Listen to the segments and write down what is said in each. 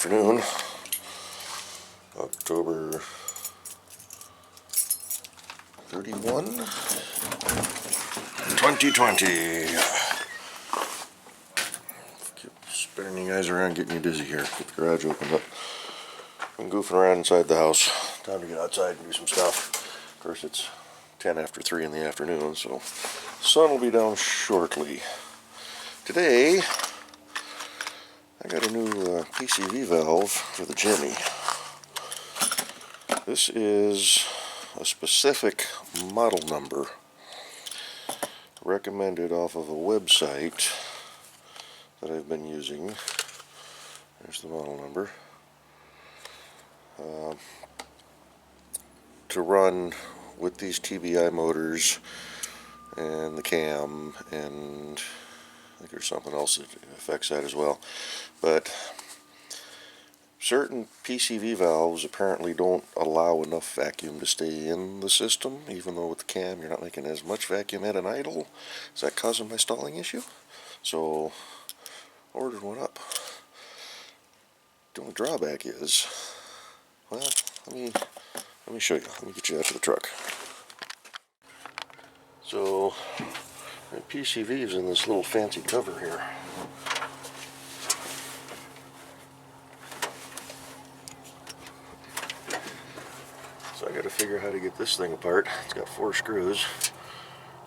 afternoon, October 31, 2020. Keep spinning you guys around, getting you dizzy here. Get the garage opened up. Been goofing around inside the house. Time to get outside and do some stuff. Of course, it's 10 after 3 in the afternoon, so the sun will be down shortly. Today, I got a new PCV valve for the Jimmy. This is a specific model number recommended off of a website that I've been using. There's the model number. To run with these TBI motors and the cam, and I think there's something else that affects that as well. But certain PCV valves apparently don't allow enough vacuum to stay in the system, even though with the cam you're not making as much vacuum at an idle. Is that causing my stalling issue? So, ordered one up. The only drawback is, well, let me show you. Let me get you out to the truck. So, my PCV is in this little fancy cover here. So I got to figure out how to get this thing apart. It's got 4 screws,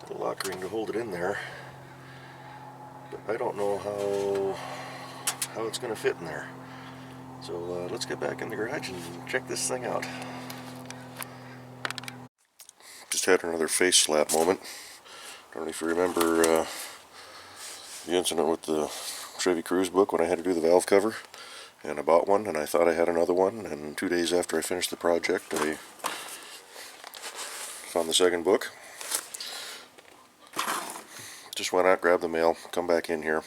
a lock ring to hold it in there, but I don't know how it's going to fit in there. So let's get back in the garage and check this thing out. Just had another face slap moment. Don't know if you remember the incident with the Chevy Cruze book when I had to do the valve cover, and I bought one and I thought I had another one, and 2 days after I finished the project I found the second book. Just went out, grabbed the mail, come back in here.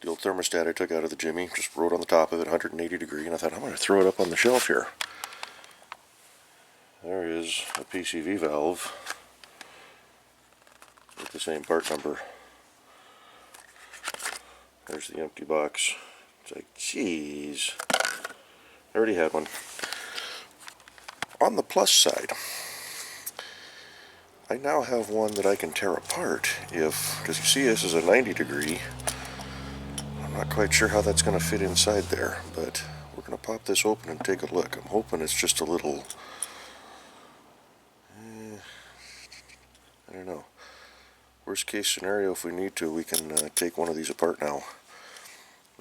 The old thermostat I took out of the Jimmy, just wrote on the top of it 180 degree, and I thought I'm going to throw it up on the shelf here. There is a PCV valve with the same part number. There's the empty box. It's like, geez, I already had one. On the plus side, I now have one that I can tear apart because you see this is a 90 degree. I'm not quite sure how that's going to fit inside there, but we're going to pop this open and take a look. I'm hoping it's just a little, I don't know. Worst case scenario, if we need to, we can take one of these apart now.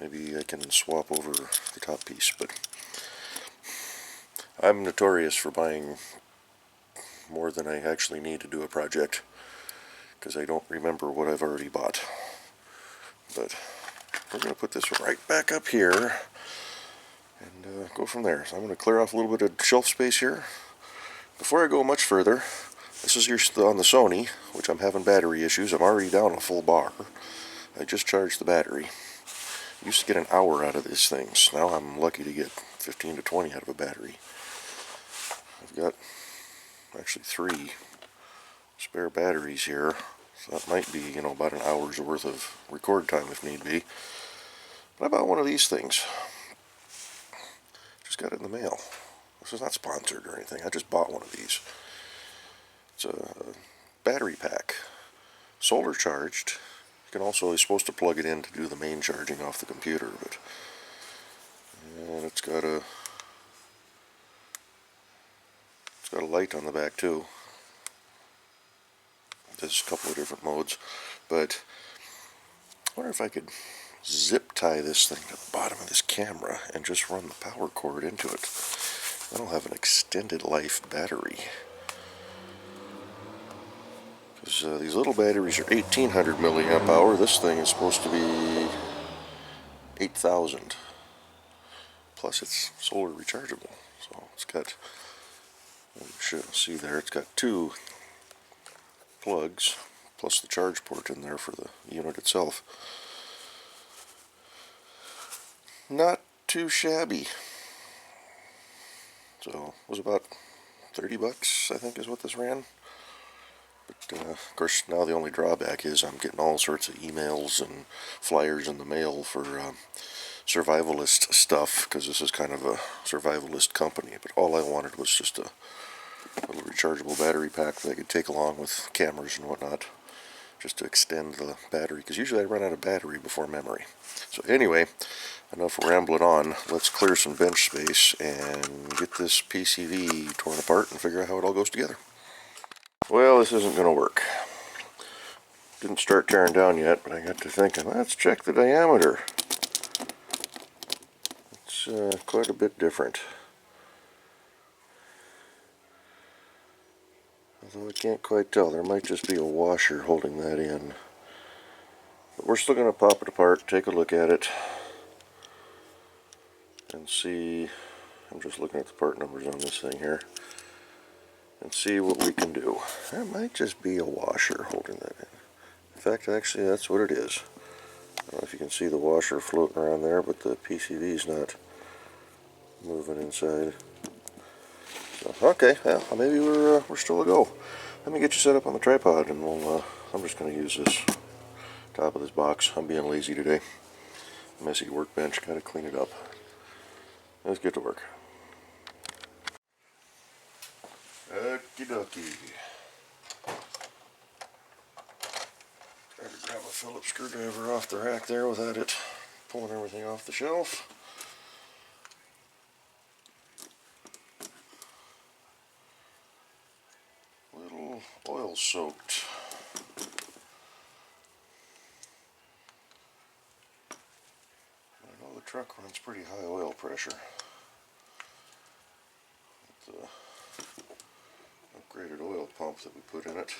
Maybe I can swap over the top piece, but I'm notorious for buying more than I actually need to do a project because I don't remember what I've already bought. But we're going to put this right back up here and go from there. So I'm going to clear off a little bit of shelf space here. Before I go much further, this is on the Sony, which I'm having battery issues. I'm already down a full bar. I just charged the battery. I used to get an hour out of these things. Now I'm lucky to get 15 to 20 out of a battery. I've got actually 3 spare batteries here. So that might be, about an hour's worth of record time if need be. But I bought one of these things. Just got it in the mail. This is not sponsored or anything. I just bought one of these. It's a battery pack. Solar charged. You can also, you're supposed to plug it in to do the main charging off the computer, but and it's got a light on the back too. There's a couple of different modes, but I wonder if I could zip tie this thing to the bottom of this camera and just run the power cord into it. Then I'll have an extended life battery. Because these little batteries are 1800 milliamp hour. This thing is supposed to be 8000. Plus it's solar rechargeable. So it's got, you should see there, it's got 2 plugs plus the charge port in there for the unit itself. Not too shabby. So it was about 30 bucks, I think, is what this ran. But of course, now the only drawback is I'm getting all sorts of emails and flyers in the mail for survivalist stuff, because this is kind of a survivalist company, but all I wanted was just a little rechargeable battery pack that I could take along with cameras and whatnot, just to extend the battery, because usually I run out of battery before memory. So anyway, enough rambling on. Let's clear some bench space and get this PCV torn apart and figure out how it all goes together. Well, this isn't going to work. Didn't start tearing down yet, but I got to thinking, let's check the diameter. It's quite a bit different. Although I can't quite tell. There might just be a washer holding that in. But we're still going to pop it apart, take a look at it, and see. I'm just looking at the part numbers on this thing here, and see what we can do. There might just be a washer holding that in. In fact, actually, that's what it is. I don't know if you can see the washer floating around there, but the PCV is not moving inside. So, okay, well, maybe we're still a go. Let me get you set up on the tripod, and I'm just going to use this top of this box. I'm being lazy today. Messy workbench, got to clean it up. Let's get to work. Okie dokie. Try to grab a Phillips screwdriver off the rack there without it pulling everything off the shelf. Little oil soaked. I know the truck runs pretty high oil pressure. The upgraded oil pump that we put in it.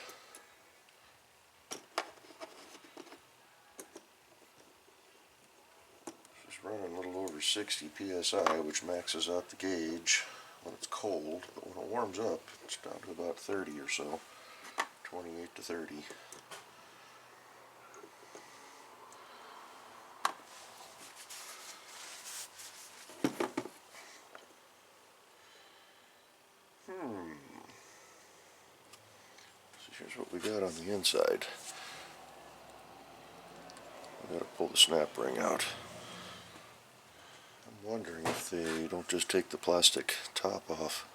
It's running a little over 60 psi, which maxes out the gauge when it's cold, but when it warms up, it's down to about 30 or so, 28 to 30. So here's what we got on the inside. We got to pull the snap ring out. I'm wondering if they don't just take the plastic top off.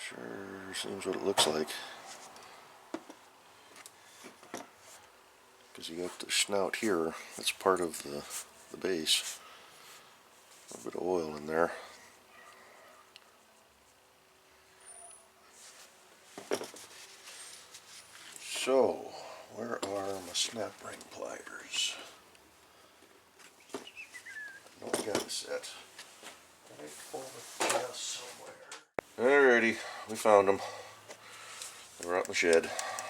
Sure seems what it looks like. Because you got the snout here, that's part of the base. A little bit of oil in there. So, where are my snap ring pliers? I know I got a set. Right over the chest somewhere. Alrighty, we found them. They were out in the shed.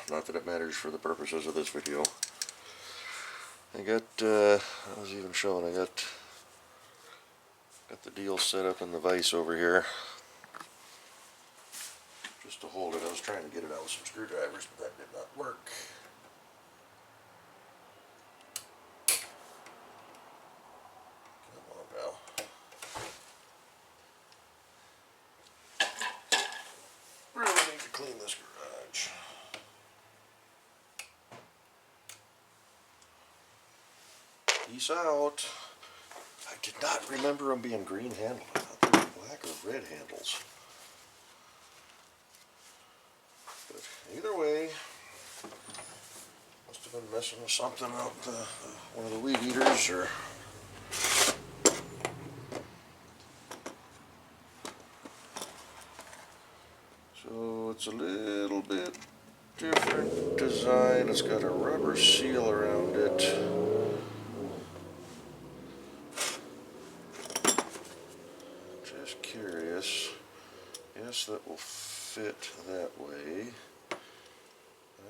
Not that it matters for the purposes of this video. I got, I was even showing, I got the deal set up in the vise over here. Just to hold it. I was trying to get it out with some screwdrivers, but that did not work. Come on now. Really need to clean this garage. Peace out. I did not remember them being green handled. I thought they were black or red handles. But either way, must have been messing with something out one of the weed eaters, or so it's a little bit different design. It's got a rubber seal around it. Just curious. Yes, that will fit that way.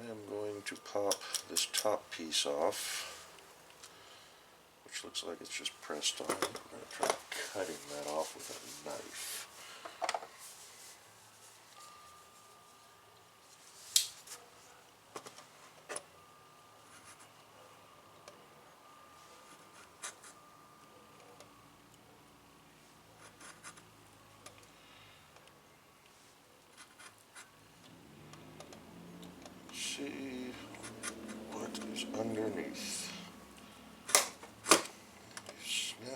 I am going to pop this top piece off, which looks like it's just pressed on. I'm going to try cutting that off with a knife. See what is underneath. Snap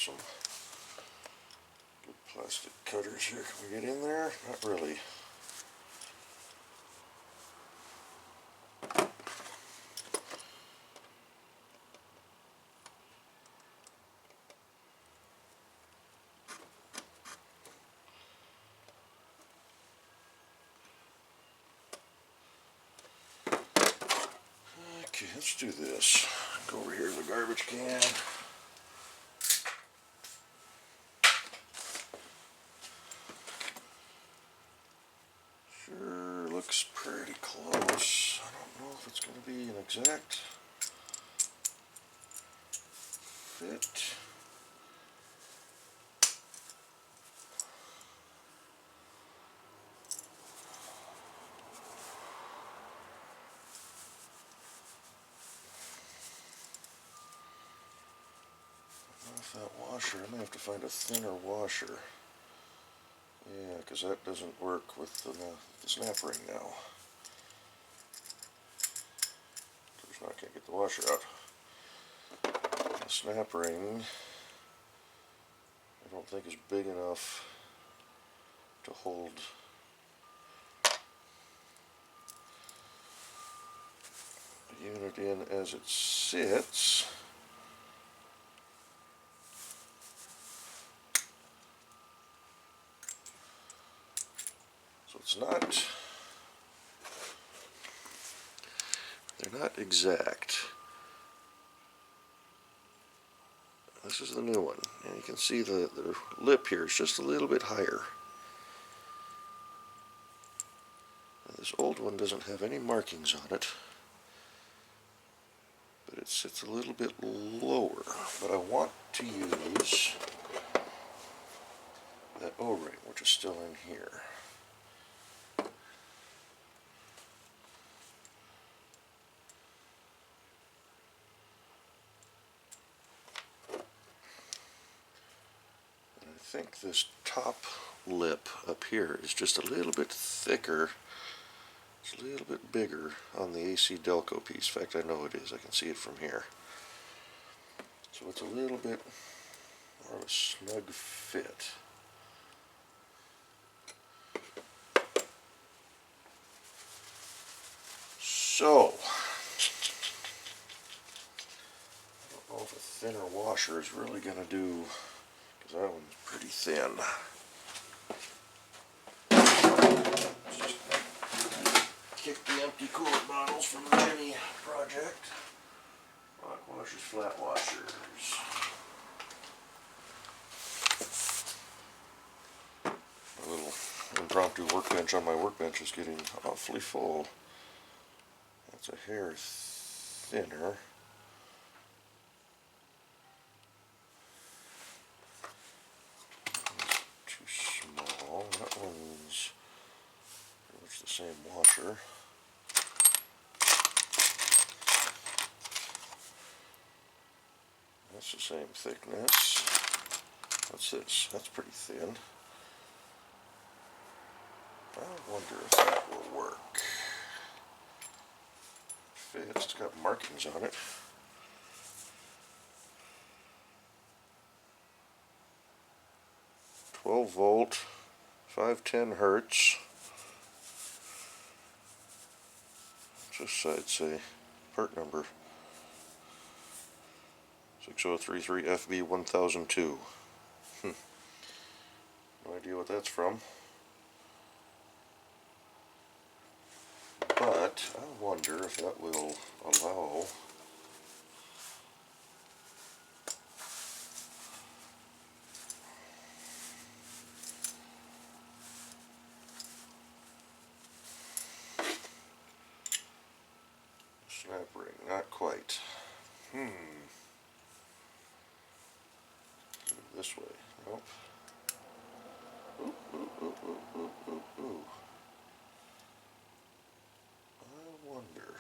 some good plastic cutters here. Can we get in there? Not really. Okay, let's do this. Go over here to the garbage can. Sure looks pretty close. I don't know if it's going to be an exact fit. That washer, I may have to find a thinner washer. Yeah, because that doesn't work with the snap ring now. There's not going to get the washer out. The snap ring, I don't think is big enough to hold the unit in as it sits. So it's not, they're not exact. This is the new one, and you can see the lip here is just a little bit higher. Now, this old one doesn't have any markings on it, but it sits a little bit lower. But I want to use that O-ring, which is still in here. I think this top lip up here is just a little bit thicker. It's a little bit bigger on the AC Delco piece. In fact, I know it is. I can see it from here. So it's a little bit more of a snug fit. So, I don't know if a thinner washer is really going to do, because that one's pretty thin. Just kick the empty coolant bottles from the Jimmy project. Rock washers, flat washers. A little impromptu workbench on my workbench is getting awfully full. That's a hair thinner. Too small. That one's pretty much the same washer. That's the same thickness. What's this? That's pretty thin. I wonder if that will work. Fits. It's got markings on it. "12-volt, 510 hertz." What's this side say? Part number 6033 FB 1002. No idea what that's from. But I wonder if that will allow snap ring. Not quite. This way. Nope. Ooh, ooh, ooh, ooh, ooh, ooh, ooh. I wonder.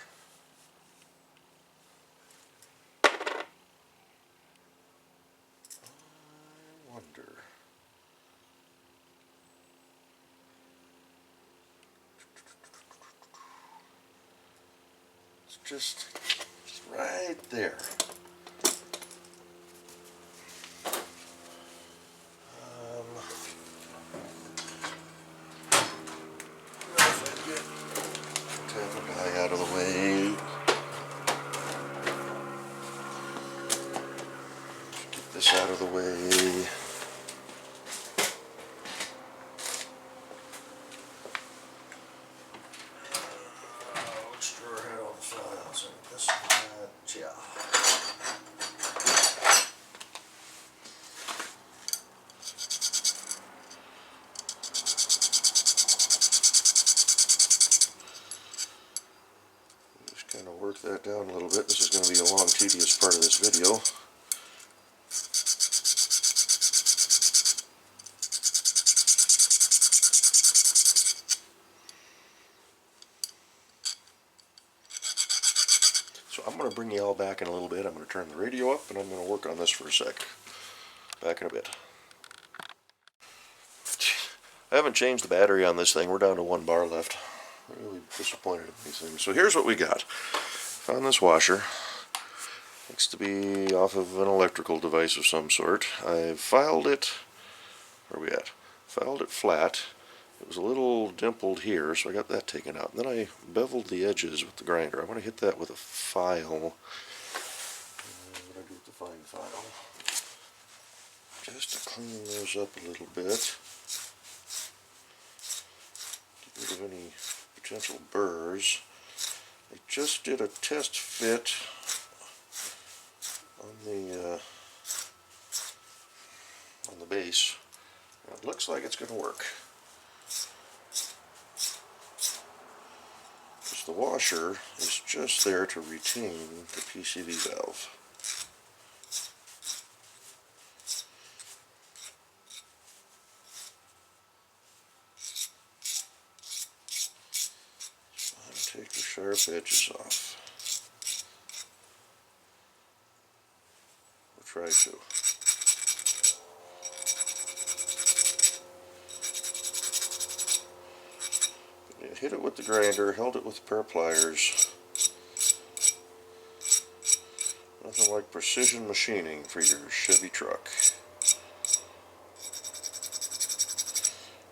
It's just right there. this out of the way. Which drawer had all the files in it? This one, yeah. Just kind of work that down a little bit. This is going to be a long, tedious part of this video. So I'm going to bring you all back in a little bit. I'm going to turn the radio up and I'm going to work on this for a sec. Back in a bit. I haven't changed the battery on this thing. We're down to 1 bar left. I'm really disappointed in these things. So here's what we got. Found this washer. Looks to be off of an electrical device of some sort. I filed it, where are we at? Filed it flat. It was a little dimpled here, so I got that taken out. And then I beveled the edges with the grinder. I want to hit that with a file. What do I do with the fine file? Just to clean those up a little bit. Get rid of any potential burrs. I just did a test fit on the base. It looks like it's going to work. Because the washer is just there to retain the PCV valve. So I'm going to take the sharp edges off. Or try to. Hit it with the grinder, held it with a pair of pliers. Nothing like precision machining for your Chevy truck.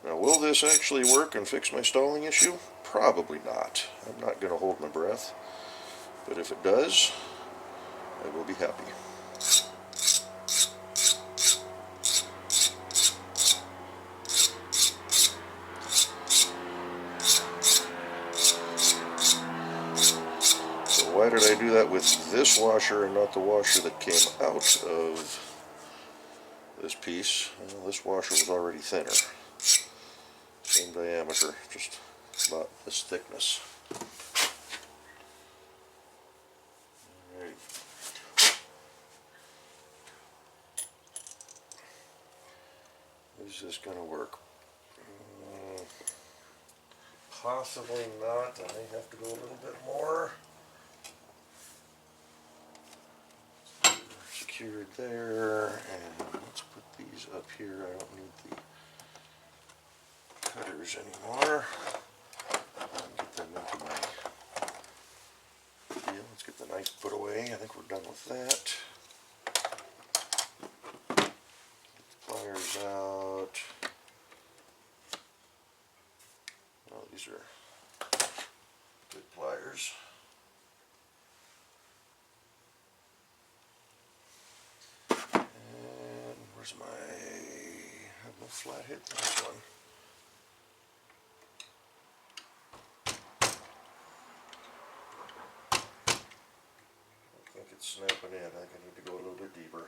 Now, will this actually work and fix my stalling issue? Probably not. I'm not going to hold my breath. But if it does, I will be happy. Why did I do that with this washer and not the washer that came out of this piece? Well, this washer was already thinner. Same diameter, just about this thickness. Alright. Is this going to work? Possibly not. I may have to go a little bit more. Secured there, and let's put these up here. I don't need the cutters anymore. Get them into my deal. Let's get the knife put away. I think we're done with that. Get the pliers out. Oh, these are good pliers. Where's my, I have no flat hit in this one. I think it's snapping in. I think I need to go a little bit deeper.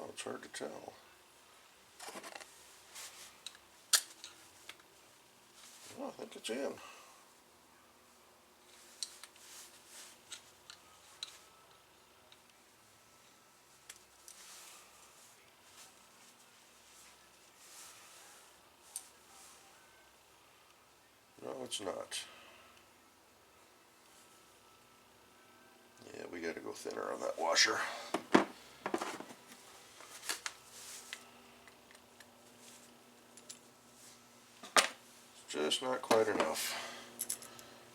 It's hard to tell. Oh, I think it's in. No, it's not. Yeah, we got to go thinner on that washer. Just not quite enough.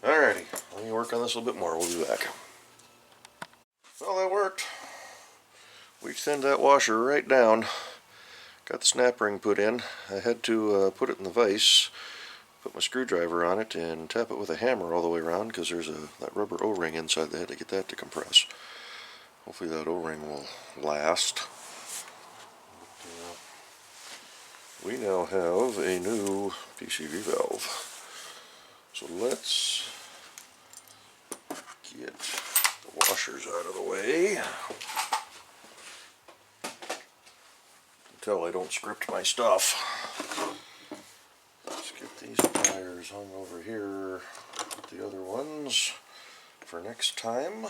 Alrighty, let me work on this a little bit more. We'll be back. Well, that worked. We send that washer right down. Got the snap ring put in. I had to put it in the vise, put my screwdriver on it, and tap it with a hammer all the way around because there's that rubber O-ring inside there to get that to compress. Hopefully that O-ring will last. We now have a new PCV valve. So let's get the washers out of the way until I don't script my stuff. Let's get these pliers hung over here with the other ones for next time.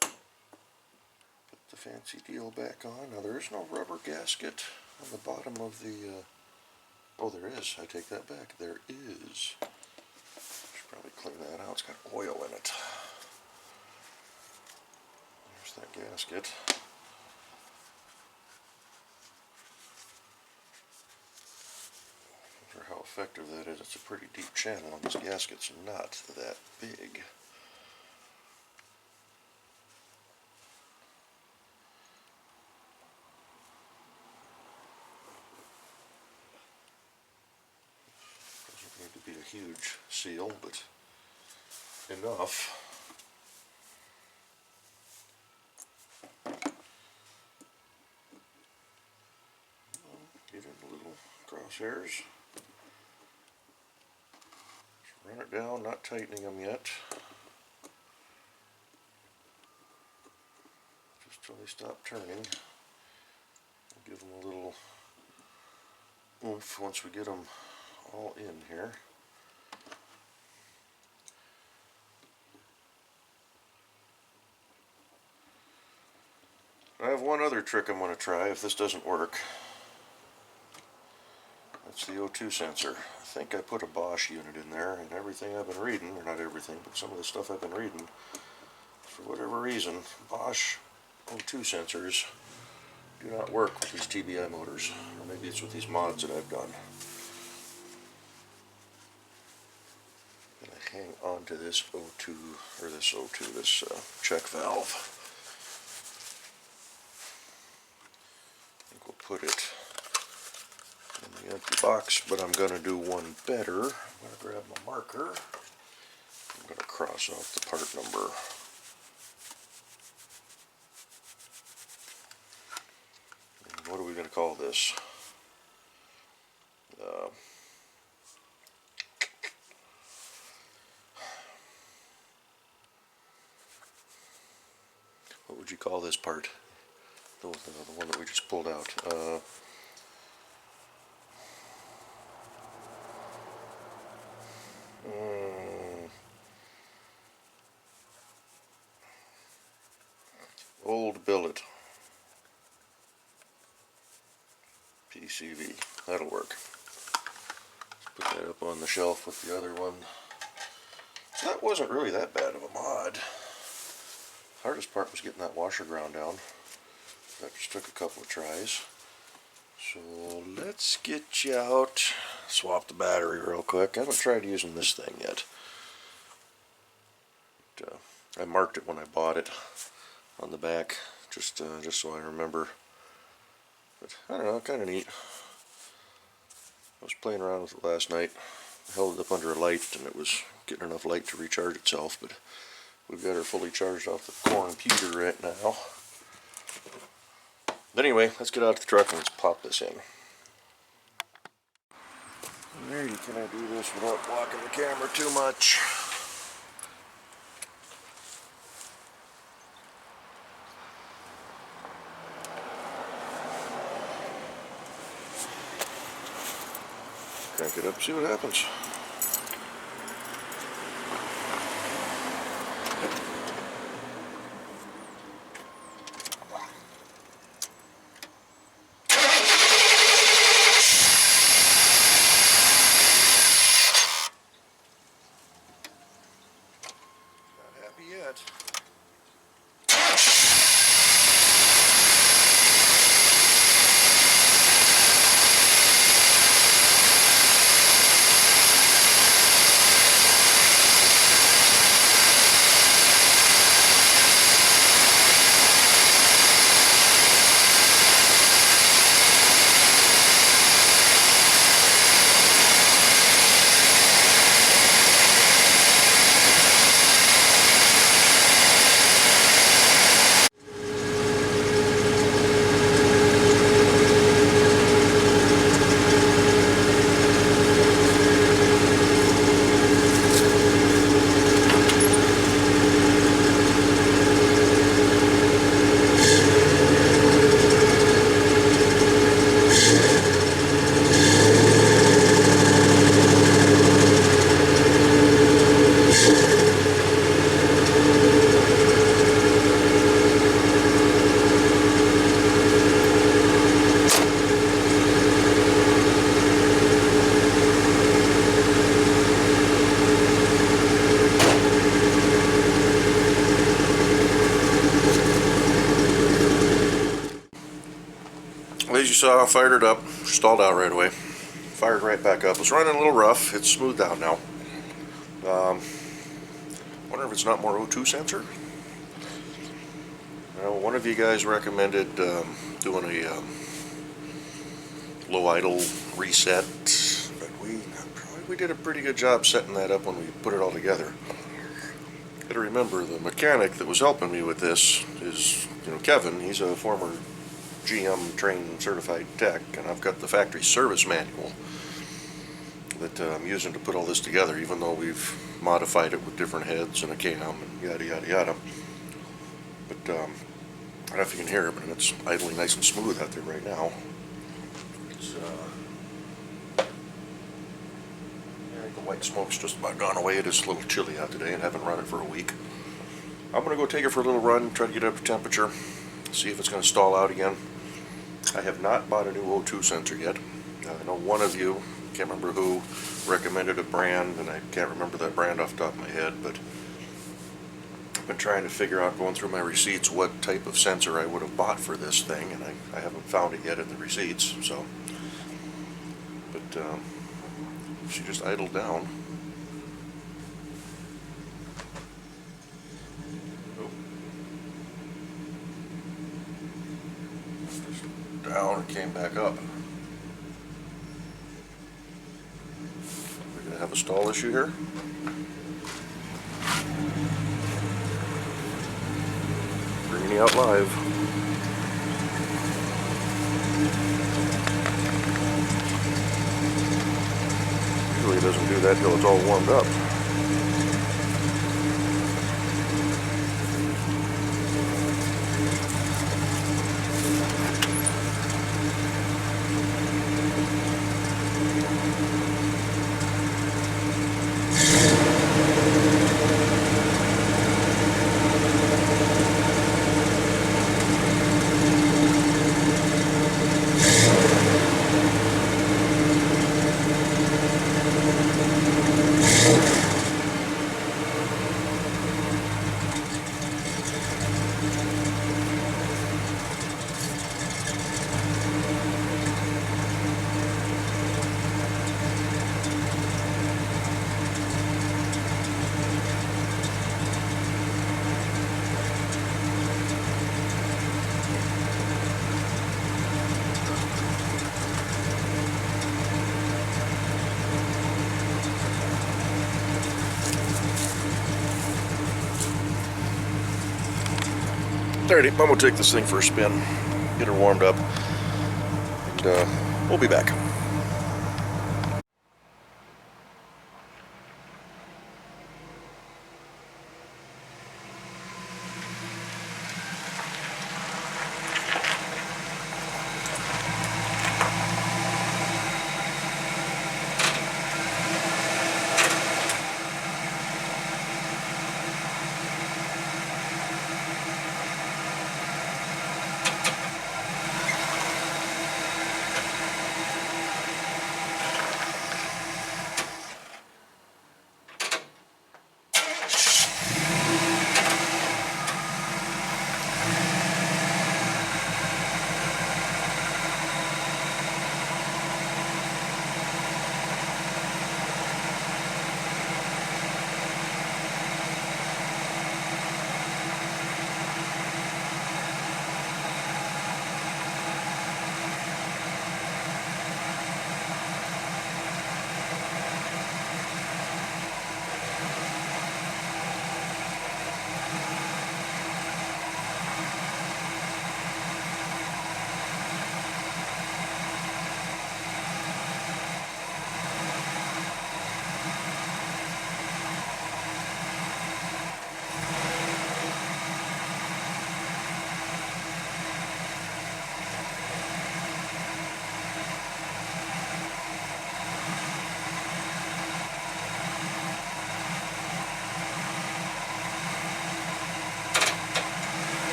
Put the fancy deal back on. Now there is no rubber gasket on the bottom of the oh, there is. I take that back. There is. Should probably clean that out. It's got oil in it. There's that gasket. For how effective that is, it's a pretty deep channel, and this gasket's not that big. Need to be a huge seal, but enough. Get in the little crosshairs. Just run it down, not tightening them yet. Just till they stop turning. Give them a little oomph once we get them all in here. I have one other trick I'm going to try if this doesn't work. That's the O2 sensor. I think I put a Bosch unit in there, and everything I've been reading, or not everything, but some of the stuff I've been reading, for whatever reason, Bosch O2 sensors do not work with these TBI motors. Or maybe it's with these mods that I've done. Hang on to this O2, or this O2, this check valve. I think we'll put it in the empty box, but I'm going to do one better. I'm going to grab my marker. I'm going to cross off the part number. And what are we going to call this? What would you call this part? The one that we just pulled out. Old billet. PCV. That'll work. Put that up on the shelf with the other one. That wasn't really that bad of a mod. Hardest part was getting that washer ground down. That just took a couple of tries. So let's get you out. Swap the battery real quick. I haven't tried using this thing yet. But, I marked it when I bought it on the back, just so I remember. But I don't know, kind of neat. I was playing around with it last night. I held it up under a light, and it was getting enough light to recharge itself. But we've got her fully charged off the computer right now. But anyway, let's get out to the truck and let's pop this in. Alrighty, can I do this without blocking the camera too much? Crank it up, see what happens. Yet. Anyways, you saw I fired it up, stalled out right away, fired right back up. It was running a little rough. It's smoothed out now. Wonder if it's not more O2 sensor. One of you guys recommended doing a low idle reset, but we did a pretty good job setting that up when we put it all together. Got to remember, the mechanic that was helping me with this is, Kevin. He's a former GM trained certified tech, and I've got the factory service manual that I'm using to put all this together, even though we've modified it with different heads and a cam and yada yada yada. But I don't know if you can hear it, but it's idling nice and smooth out there right now. It's I think the white smoke's just about gone away. It is a little chilly out today and haven't run it for a week. I'm going to go take it for a little run, try to get up to temperature, see if it's going to stall out again. I have not bought a new O2 sensor yet. I know one of you, can't remember who, recommended a brand, and I can't remember that brand off the top of my head, but I've been trying to figure out, going through my receipts, what type of sensor I would have bought for this thing, and I haven't found it yet in the receipts, so. But she just idled down. Down and came back up. We're going to have a stall issue here. Bringing you out live. Usually it doesn't do that till it's all warmed up. Alrighty, I'm going to take this thing for a spin, get her warmed up, and we'll be back.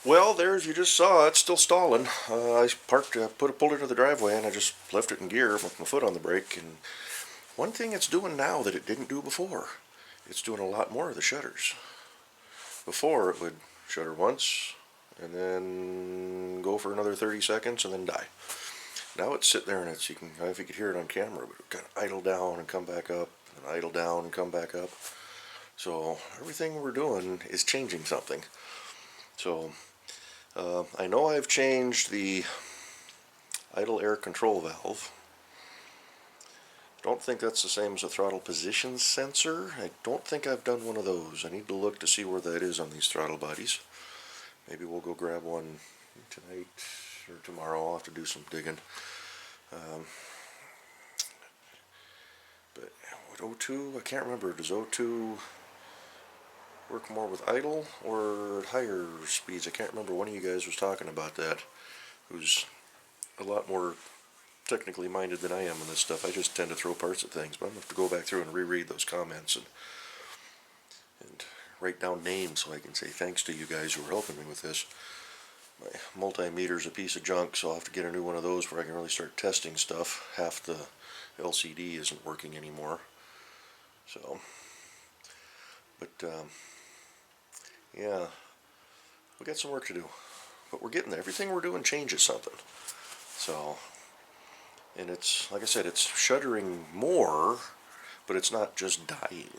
Well, there's, you just saw it's still stalling. I parked, pulled into the driveway, and I just left it in gear with my foot on the brake. And one thing it's doing now that it didn't do before, it's doing a lot more of the shutters. Before it would shutter once and then go for another 30 seconds and then die. Now it's sitting there and it's, you can, I don't know if you could hear it on camera, but it kind of idle down and come back up, and idle down and come back up. So everything we're doing is changing something. So I know I've changed the idle air control valve. Don't think that's the same as a throttle position sensor. I don't think I've done one of those. I need to look to see where that is on these throttle bodies. Maybe we'll go grab one tonight or tomorrow. I'll have to do some digging. But what O2, I can't remember. Does O2 work more with idle or higher speeds? I can't remember. One of you guys was talking about that, who's a lot more technically minded than I am on this stuff. I just tend to throw parts at things, but I'm going to have to go back through and reread those comments and write down names so I can say thanks to you guys who are helping me with this. My multimeter's a piece of junk, so I'll have to get a new one of those where I can really start testing stuff. Half the LCD isn't working anymore. So, but yeah, we got some work to do, but we're getting there. Everything we're doing changes something. So, and it's, like I said, it's shuddering more, but it's not just dying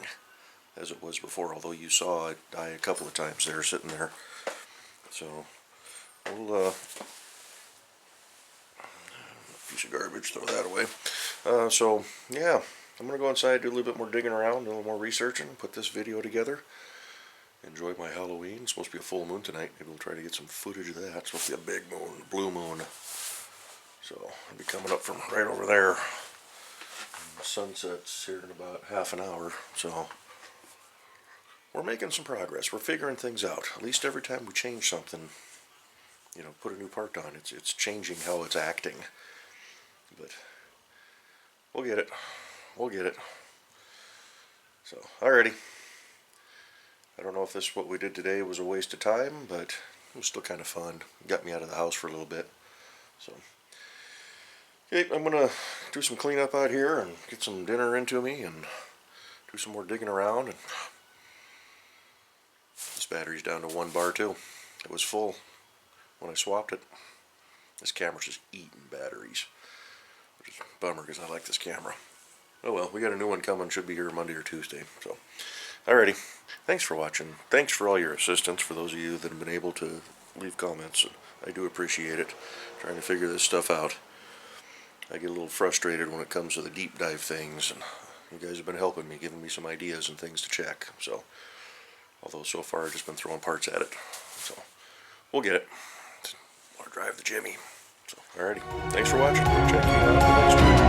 as it was before, although you saw it die a couple of times there, sitting there. So, we'll, piece of garbage, throw that away. So, yeah, I'm going to go inside, do a little bit more digging around, do a little more researching, put this video together. Enjoy my Halloween. It's supposed to be a full moon tonight. Maybe we'll try to get some footage of that. It's supposed to be a big moon, blue moon. So, I'll be coming up from right over there. And the sunset's here in about half an hour, so we're making some progress. We're figuring things out. At least every time we change something, you know, put a new part on, it's changing how it's acting. But we'll get it. We'll get it. So, alrighty. I don't know if this, what we did today, was a waste of time, but it was still kind of fun. It got me out of the house for a little bit. So, okay, I'm going to do some cleanup out here and get some dinner into me and do some more digging around. And this battery's down to 1 bar too. It was full when I swapped it. This camera's just eating batteries, which is a bummer because I like this camera. Oh well, we got a new one coming. Should be here Monday or Tuesday. So, alrighty. Thanks for watching. Thanks for all your assistance, for those of you that have been able to leave comments. I do appreciate it, trying to figure this stuff out. I get a little frustrated when it comes to the deep dive things, and you guys have been helping me, giving me some ideas and things to check. So, although so far I've just been throwing parts at it. So, we'll get it. I want to drive the Jimmy. So, alrighty. Thanks for watching. Check you out next time.